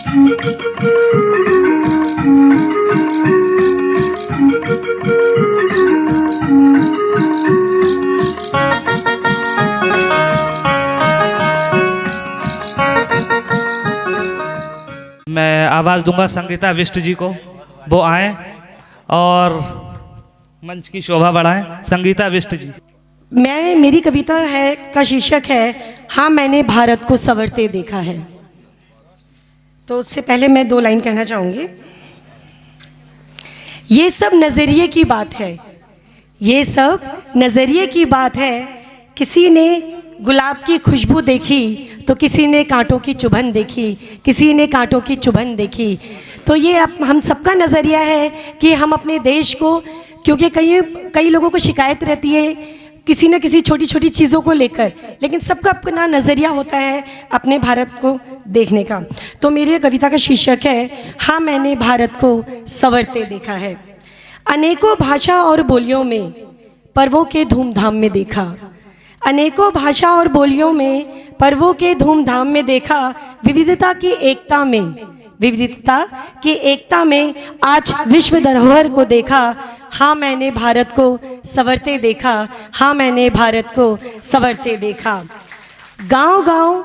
मैं आवाज़ दूंगा संगीता विष्ट जी को, वो आए और मंच की शोभा बढ़ाएं। संगीता विष्ट जी। मेरी कविता है का शीर्षक है हाँ मैंने भारत को संवरते देखा है। तो उससे पहले मैं 2 लाइन कहना चाहूँगी। ये सब नज़रिए की बात है, ये सब नज़रिए की बात है। किसी ने गुलाब की खुशबू देखी तो किसी ने कांटों की चुभन देखी, किसी ने कांटों की चुभन देखी। तो ये हम सबका नज़रिया है कि हम अपने देश को, क्योंकि कई लोगों को शिकायत रहती है किसी न किसी छोटी छोटी चीज़ों को लेकर, लेकिन सबका अपना नज़रिया होता है अपने भारत को देखने का। तो मेरी कविता का शीर्षक है हाँ मैंने भारत को संवरते देखा है। अनेकों भाषा और बोलियों में पर्वों के धूमधाम में देखा, अनेकों भाषा और बोलियों में पर्वों के धूमधाम में देखा। विविधता की एकता में, विविधता की एकता में आज विश्व धरोहर को देखा। हाँ मैंने भारत को संवरते देखा, हाँ मैंने भारत को संवरते देखा। गांव गांव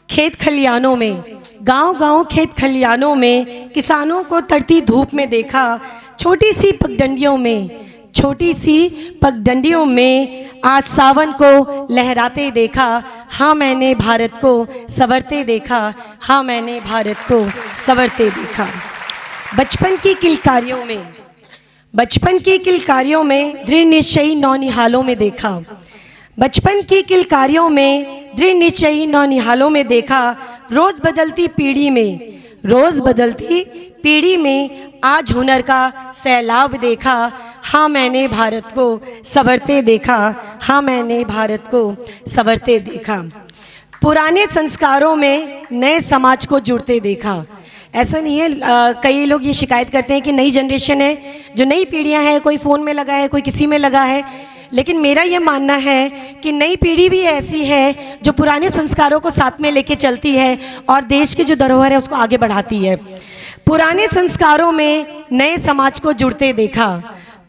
खेत खलियानों में, गांव गांव खेत खलियानों में किसानों को तड़ती धूप में देखा। छोटी सी पगडंडियों में, छोटी सी पगडंडियों में आज सावन को लहराते देखा। हाँ मैंने भारत को संवरते देखा, हाँ मैंने भारत को संवरते देखा। बचपन की किलकारियों में, बचपन की किलकारियों में दृढ़ निश्चयी नौनिहालों में देखा, बचपन की किलकारियों में दृढ़ निश्चयी नौनिहालों में देखा। रोज़ बदलती पीढ़ी में, रोज़ बदलती पीढ़ी में आज हुनर का सैलाब देखा। हाँ मैंने भारत को संवरते देखा, हाँ मैंने भारत को संवरते देखा। पुराने संस्कारों में नए समाज को जुड़ते देखा। ऐसा नहीं है, कई लोग ये शिकायत करते हैं कि नई जनरेशन है, जो नई पीढ़ियां हैं, कोई फ़ोन में लगा है, कोई किसी में लगा है। लेकिन मेरा ये मानना है कि नई पीढ़ी भी ऐसी है जो पुराने संस्कारों को साथ में लेके चलती है और देश की जो धरोहर है उसको आगे बढ़ाती है। पुराने संस्कारों में नए समाज को जुड़ते देखा,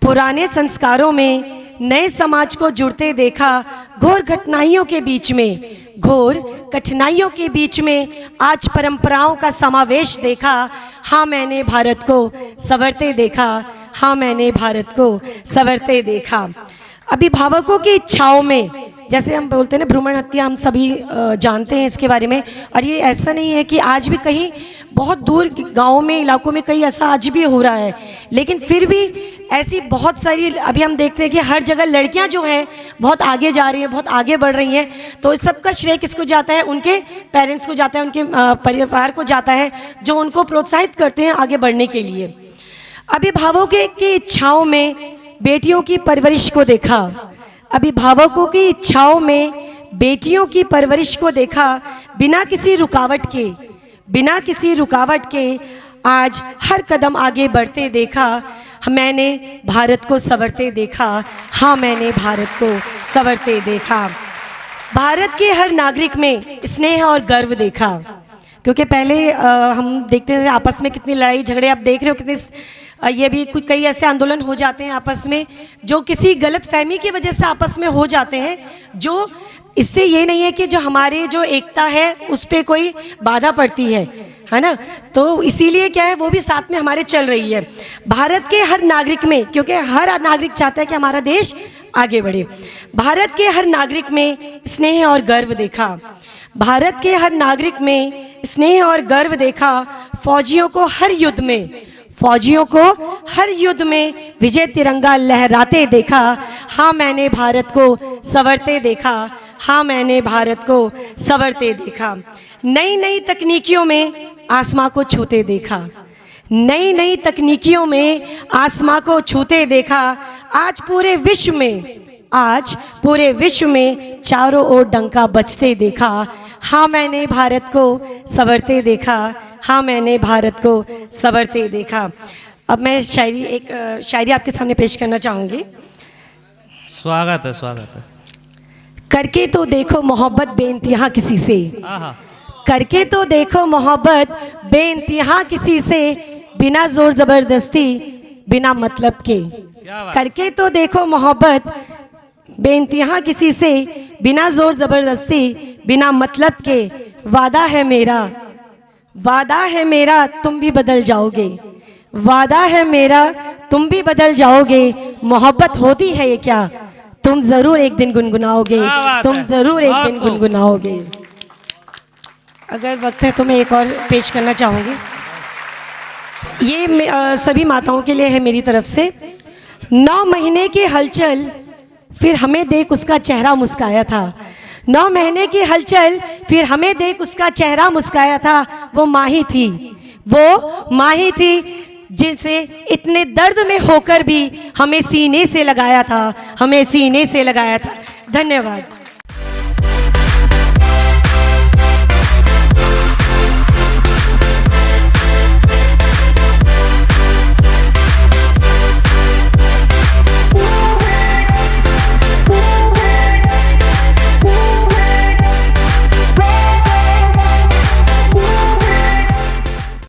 पुराने संस्कारों में नए समाज को जुड़ते देखा। घोर कठिनाइयों के बीच में, घोर कठिनाइयों के बीच में आज परंपराओं का समावेश देखा। हाँ मैंने भारत को संवरते देखा, हाँ मैंने भारत को संवरते देखा। अभिभावकों की इच्छाओं में, जैसे हम बोलते हैं ना भ्रूण हत्या, हम सभी जानते हैं इसके बारे में। और ये ऐसा नहीं है कि आज भी कहीं बहुत दूर गाँव में, इलाकों में कहीं ऐसा आज भी हो रहा है, लेकिन फिर भी ऐसी बहुत सारी अभी हम देखते हैं कि हर जगह लड़कियां जो हैं बहुत आगे जा रही हैं, बहुत आगे बढ़ रही हैं। तो इस सबका श्रेय किसको जाता है? उनके पेरेंट्स को जाता है, उनके परिवार को जाता है, जो उनको प्रोत्साहित करते हैं आगे बढ़ने के लिए। अभिभावकों की इच्छाओं में बेटियों की परवरिश को देखा, अभिभावकों की इच्छाओं में बेटियों की परवरिश को देखा। बिना किसी रुकावट के, बिना किसी रुकावट के आज हर कदम आगे बढ़ते देखा। मैंने भारत को संवरते देखा, हाँ मैंने भारत को संवरते देखा। भारत के हर नागरिक में स्नेह और गर्व देखा, क्योंकि पहले हम देखते थे आपस में कितनी लड़ाई झगड़े, आप देख रहे हो कितनी ये भी कई ऐसे आंदोलन हो जाते हैं आपस में जो किसी गलत फहमी की वजह से आपस में हो जाते हैं, जो इससे ये नहीं है कि जो हमारे जो एकता है उस पर कोई बाधा पड़ती है ना। तो इसीलिए क्या है, वो भी साथ में हमारे चल रही है। भारत के हर नागरिक में, क्योंकि हर नागरिक चाहता है कि हमारा देश आगे बढ़े, भारत के हर नागरिक में स्नेह और गर्व देखा, भारत के हर नागरिक में स्नेह और गर्व देखा। फौजियों को हर युद्ध में, फौजियों को हर युद्ध में विजय तिरंगा लहराते देखा। हाँ मैंने भारत को संवरते देखा, हाँ मैंने भारत को संवरते देखा। नई नई तकनीकियों में आसमां को छूते देखा, नई नई तकनीकियों में आसमां को छूते देखा। आज पूरे विश्व में, आज पूरे विश्व में चारों ओर डंका बजते देखा। हाँ मैंने भारत को संवरते देखा, हाँ मैंने भारत को संवरते देखा। अब मैं एक शायरी आपके सामने पेश करना चाहूँगी। स्वागत है, स्वागत है। करके तो देखो मोहब्बत बेइंतहा किसी से, करके तो देखो मोहब्बत बेइंतहा किसी से, बिना जोर ज़बरदस्ती बिना मतलब के। क्या बात। करके तो देखो मोहब्बत बेइंतहा किसी से, बिना जोर ज़बरदस्ती बिना मतलब के। वादा है मेरा, वादा है मेरा तुम भी बदल जाओगे, वादा है मेरा तुम भी बदल जाओगे। मोहब्बत होती है ये क्या, तुम ज़रूर एक दिन गुनगुनाओगे, क्या बात तुम है। ज़रूर एक बहुत दिन खूब। गुनगुनाओगे। अगर वक्त है तो मैं एक और पेश करना चाहूँगी। ये सभी माताओं के लिए है मेरी तरफ से। 9 महीने की हलचल फिर हमें देख उसका चेहरा मुस्काया था, 9 महीने की हलचल फिर हमें देख उसका चेहरा मुस्काया था। वो माही थी, वो माही थी जिसे इतने दर्द में होकर भी हमें सीने से लगाया था, हमें सीने से लगाया था। धन्यवाद।